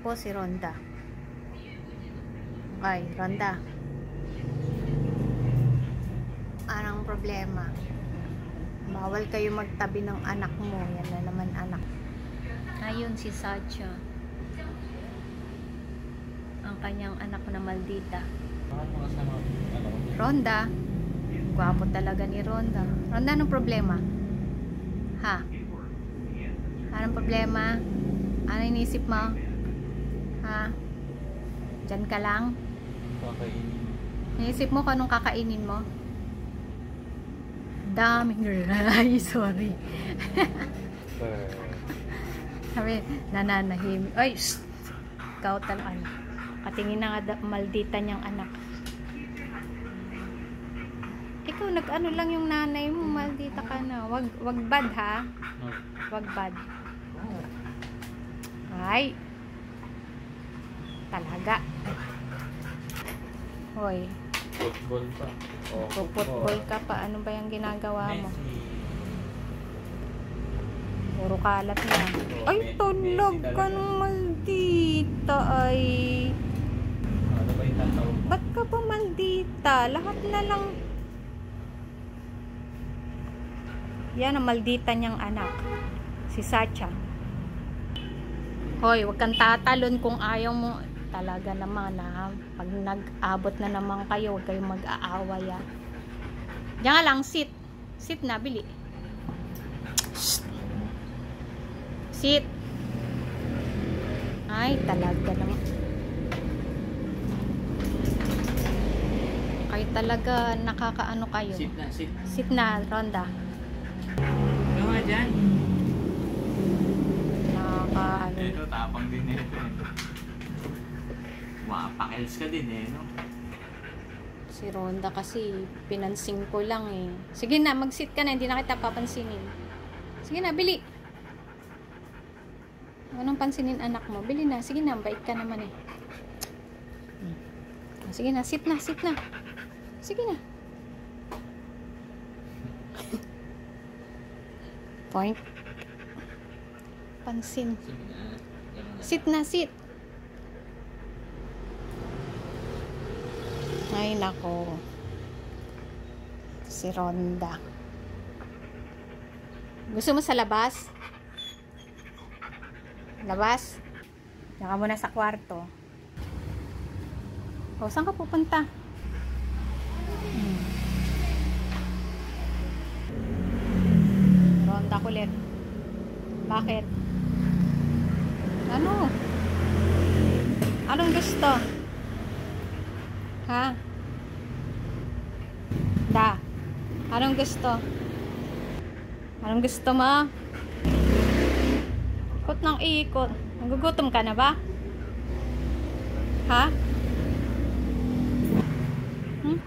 po si Rhonda. Ay, Rhonda. Anong problema? Bawal kayo magtabi ng anak mo. Yan na naman anak. Ayun si Sacha. Ang kanyang anak na maldita. Rhonda. Gwapo talaga ni Rhonda. Rhonda, anong problema? Ha? Anong problema? Ano inisip mo? Ha? Diyan ka lang? Kakainin. Inisip mo kung anong kakainin mo? Daming ay, sorry. Sabi, nananahim. Ay, shh! Ikaw talaga. Katingin na nga maldita niyang anak. Ikaw, nag-ano lang yung nanay mo, maldita ka na. Wag bad, ha? Wag bad. Ay. Talaga. Hoy. Football pa. Football ka pa. Ano ba yung ginagawa mo? Puro kalat na. Ay, tulog ka ng maldita. Ay. Ano ba yung tatawag mo? Ba't ka pa maldita? Lahat na lang. Yan ang maldita niyang anak. Si Sacha. Hoy, wag kang tatalon kung ayaw mo. Talaga naman, ha? Pag nag-abot na naman kayo, huwag kayong mag-aaway, ha? Diyan nga lang, sit. Sit na, bili. Shh. Sit. Ay, talaga naman. Kayo talaga, nakakaano kayo. Sit na, sit. Sit na, Rhonda. Ano nga dyan? Nakakaano. Ito, tapang din ito. Pakels ka din no? Si Rhonda kasi pinansing ko lang eh. Sige na, mag-sit ka na, hindi na kita papansinin. Sige na, bili. Anong pansinin anak mo? Bili na, sige na, bait ka naman eh. Sige na, sit na, sit na. Sige na. Point. Pansin. Sit na, sit. Ay, nako. Si Rhonda. Gusto mo sa labas? Labas? Diyan ka muna sa kwarto. O, saan ka pupunta? Rhonda kulit. Bakit? Ano? Anong gusto? Ha? Da. Anong gusto? Anong gusto mo? Ikot ng ikot. Nagugutom ka na ba? Ha? Hmm?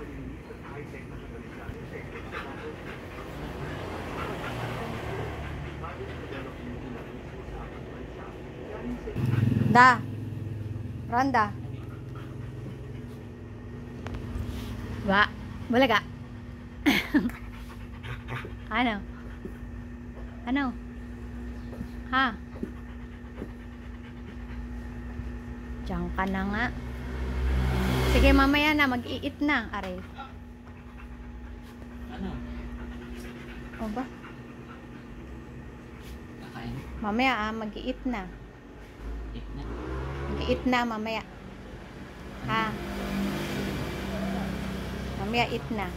Da. Rhonda. Ba, bulaga. Ano? Ano? Ha? Diyan ka na nga. Sige, mamaya na, mag-i-eat na. Aray. Ano? O ba? Kakain? Mamaya mag-i-eat na. Eat na? Mag-i-eat na mamaya. Ha? Mamaya eat na.